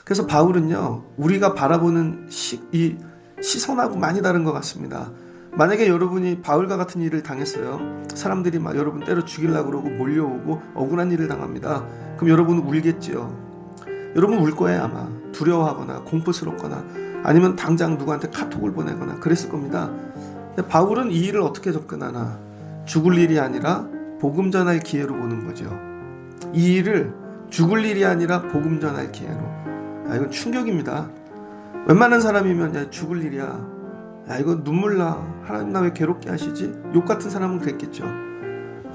그래서 바울은요, 우리가 바라보는 이 시선하고 많이 다른 것 같습니다. 만약에 여러분이 바울과 같은 일을 당했어요. 사람들이 막 여러분 때려 죽이려고 그러고 몰려오고 억울한 일을 당합니다. 그럼 여러분은 울겠지요. 여러분 울 거예요 아마. 두려워하거나 공포스럽거나 아니면 당장 누구한테 카톡을 보내거나 그랬을 겁니다. 근데 바울은 이 일을 어떻게 접근하나? 죽을 일이 아니라 복음 전할 기회로 보는 거죠. 이 일을 죽을 일이 아니라 복음 전할 기회로. 이건 충격입니다. 웬만한 사람이면 야, 죽을 일이야. 이거 눈물 나. 하나님 나 왜 괴롭게 하시지? 욕 같은 사람은 그랬겠죠.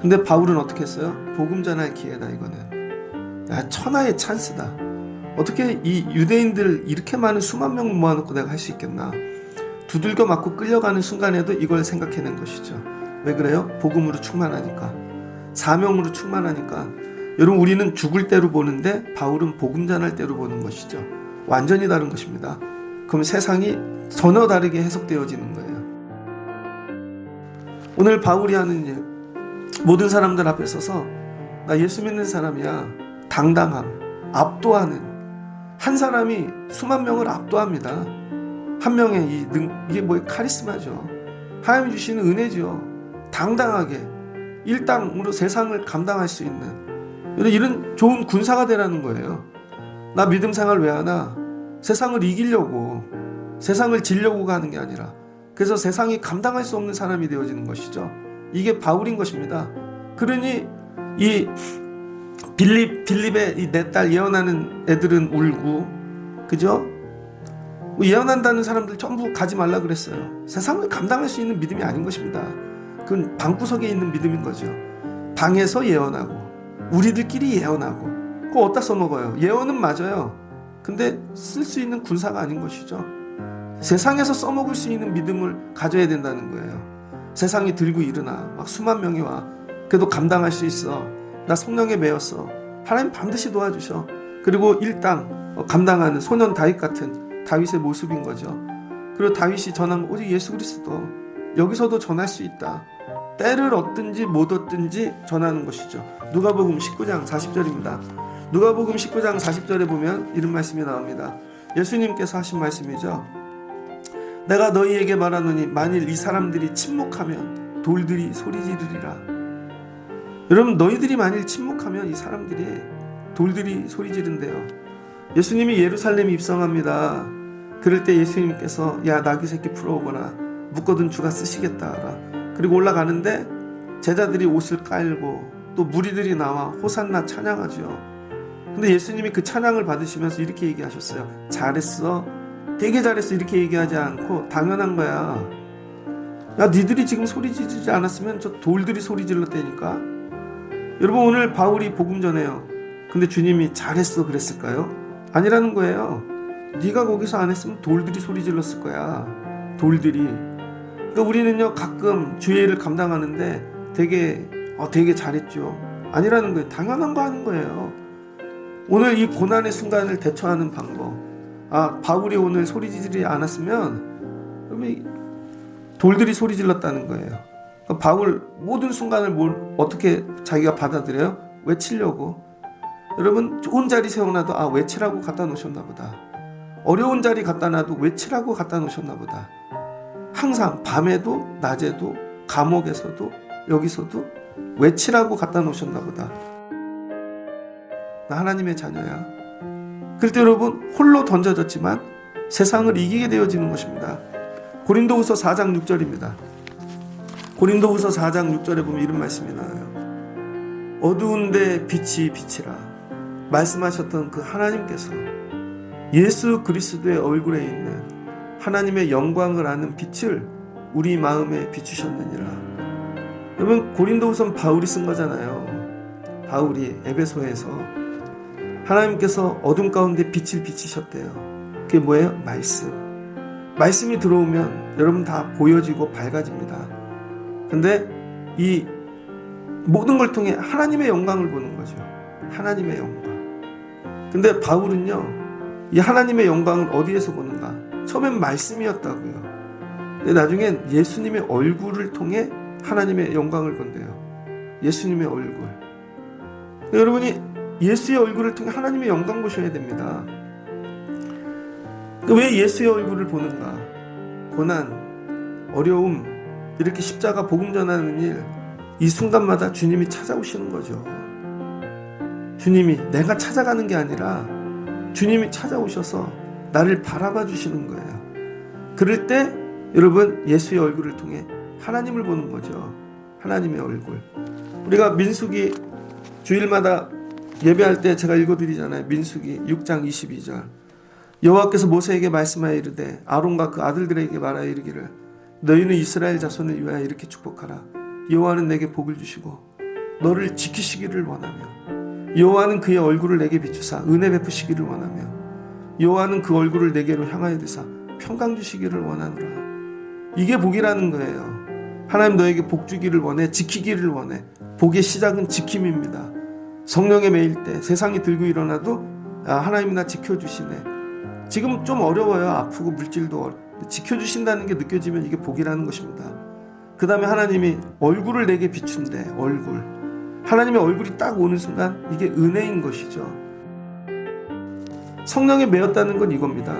근데 바울은 어떻게 했어요? 복음 전할 기회다 이거는. 천하의 찬스다. 어떻게 이 유대인들 이렇게 많은 수만 명 모아놓고 내가 할 수 있겠나? 두들겨 맞고 끌려가는 순간에도 이걸 생각해낸 것이죠. 왜 그래요? 복음으로 충만하니까. 사명으로 충만하니까. 여러분 우리는 죽을 때로 보는데 바울은 복음 전할 때로 보는 것이죠. 완전히 다른 것입니다. 그럼 세상이 전혀 다르게 해석되어지는 거예요. 오늘 바울이 하는 일, 모든 사람들 앞에 서서 나 예수 믿는 사람이야. 당당함, 압도하는. 한 사람이 수만 명을 압도합니다. 한 명의 이게 카리스마죠. 하나님 주시는 은혜죠. 당당하게 일당으로 세상을 감당할 수 있는 이런 좋은 군사가 되라는 거예요. 나 믿음 생활 왜 하나? 세상을 이기려고, 세상을 지려고 가는 게 아니라, 그래서 세상이 감당할 수 없는 사람이 되어지는 것이죠. 이게 바울인 것입니다. 그러니 이 빌립의 이 내 딸 예언하는 애들은 울고, 그죠? 예언한다는 사람들 전부 가지 말라 그랬어요. 세상을 감당할 수 있는 믿음이 아닌 것입니다. 그건 방구석에 있는 믿음인 거죠. 방에서 예언하고 우리들끼리 예언하고 그거 어디다 써먹어요? 예언은 맞아요. 근데 쓸 수 있는 군사가 아닌 것이죠. 세상에서 써먹을 수 있는 믿음을 가져야 된다는 거예요. 세상이 들고 일어나 막 수만 명이 와. 그래도 감당할 수 있어. 나 성령에 매였어. 하나님 반드시 도와주셔. 그리고 일당 감당하는 소년 다윗 같은 다윗의 모습인 거죠. 그리고 다윗이 전한 오직 예수 그리스도. 여기서도 전할 수 있다. 때를 얻든지 못 얻든지 전하는 것이죠. 누가복음 19장 40절입니다. 누가복음 19장 40절에 보면 이런 말씀이 나옵니다. 예수님께서 하신 말씀이죠. 내가 너희에게 말하노니 만일 이 사람들이 침묵하면 돌들이 소리 지르리라. 여러분 너희들이 만일 침묵하면 이 사람들이 돌들이 소리 지른대요. 예수님이 예루살렘에 입성합니다. 그럴 때 예수님께서 야 나귀 새끼 풀어오거나 묶어둔 주가 쓰시겠다. 그리고 올라가는데 제자들이 옷을 깔고 또 무리들이 나와 호산나 찬양하죠. 근데 예수님이 그 찬양을 받으시면서 이렇게 얘기하셨어요. 잘했어. 되게 잘했어. 이렇게 얘기하지 않고 당연한 거야. 야 니들이 지금 소리 지르지 않았으면 저 돌들이 소리 질렀다니까. 여러분 오늘 바울이 복음 전해요. 근데 주님이 잘했어 그랬을까요? 아니라는 거예요. 네가 거기서 안 했으면 돌들이 소리 질렀을 거야. 돌들이. 그러니까 우리는요 가끔 주의 일을 감당하는데 되게 잘했죠. 아니라는 거예요. 당연한 거 하는 거예요. 오늘 이 고난의 순간을 대처하는 방법. 바울이 오늘 소리 지르지 않았으면 돌들이 소리 질렀다는 거예요. 그러니까 바울 모든 순간을 어떻게 자기가 받아들여요? 외치려고. 여러분 좋은 자리 세워놔도 외치라고 갖다 놓으셨나 보다. 어려운 자리 갖다 놔도 외치라고 갖다 놓으셨나 보다. 항상 밤에도 낮에도 감옥에서도 여기서도 외치라고 갖다 놓으셨나 보다. 나 하나님의 자녀야. 그럴 때 여러분 홀로 던져졌지만 세상을 이기게 되어지는 것입니다. 고린도후서 4장 6절입니다. 고린도후서 4장 6절에 보면 이런 말씀이 나와요. 어두운데 빛이 비치라. 말씀하셨던 그 하나님께서 예수 그리스도의 얼굴에 있는 하나님의 영광을 아는 빛을 우리 마음에 비추셨느니라. 여러분 고린도후서는 바울이 쓴 거잖아요. 바울이 에베소에서 하나님께서 어둠 가운데 빛을 비치셨대요. 그게 뭐예요? 말씀이 들어오면 여러분 다 보여지고 밝아집니다. 근데 이 모든 걸 통해 하나님의 영광을 보는 거죠. 하나님의 영광. 근데 바울은요 이 하나님의 영광을 어디에서 보는가? 처음엔 말씀이었다고요. 근데 나중엔 예수님의 얼굴을 통해 하나님의 영광을 본대요. 예수님의 얼굴. 여러분이 예수의 얼굴을 통해 하나님의 영광 보셔야 됩니다. 왜 예수의 얼굴을 보는가? 고난, 어려움, 이렇게 십자가 복음 전하는 일, 이 순간마다 주님이 찾아오시는 거죠. 주님이 내가 찾아가는 게 아니라 주님이 찾아오셔서 나를 바라봐 주시는 거예요. 그럴 때 여러분 예수의 얼굴을 통해 하나님을 보는 거죠. 하나님의 얼굴. 우리가 민수기 주일마다 예배할 때 제가 읽어드리잖아요. 민수기 6장 22절. 여호와께서 모세에게 말씀하여 이르되 아론과 그 아들들에게 말하여 이르기를 너희는 이스라엘 자손을 위하여 이렇게 축복하라. 여호와는 내게 복을 주시고 너를 지키시기를 원하며 여호와는 그의 얼굴을 내게 비추사 은혜 베푸시기를 원하며 여호와는 그 얼굴을 내게로 향하여 드사 평강 주시기를 원하노라. 이게 복이라는 거예요. 하나님 너에게 복 주기를 원해, 지키기를 원해. 복의 시작은 지킴입니다. 성령에 매일 때 세상이 들고 일어나도 하나님이 나 지켜주시네. 지금 좀 어려워요. 아프고 물질도 지켜주신다는 게 느껴지면 이게 복이라는 것입니다. 그 다음에 하나님이 얼굴을 내게 비춘대. 얼굴. 하나님의 얼굴이 딱 오는 순간 이게 은혜인 것이죠. 성령에 매였다는 건 이겁니다.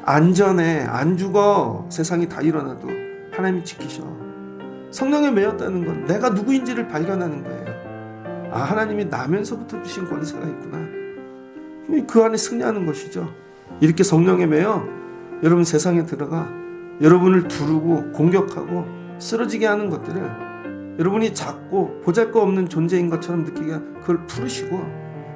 안전해, 안 죽어. 세상이 다 일어나도 하나님이 지키셔. 성령에 매였다는 건 내가 누구인지를 발견하는 거예요. 하나님이 나면서부터 주신 권세가 있구나. 그 안에 승리하는 것이죠. 이렇게 성령에 매여 여러분 세상에 들어가 여러분을 두르고 공격하고 쓰러지게 하는 것들을 여러분이 작고 보잘것없는 존재인 것처럼 느끼게 그걸 풀으시고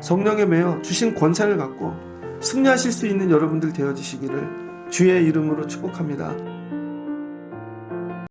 성령에 매여 주신 권세를 갖고 승리하실 수 있는 여러분들 되어지시기를 주의 이름으로 축복합니다.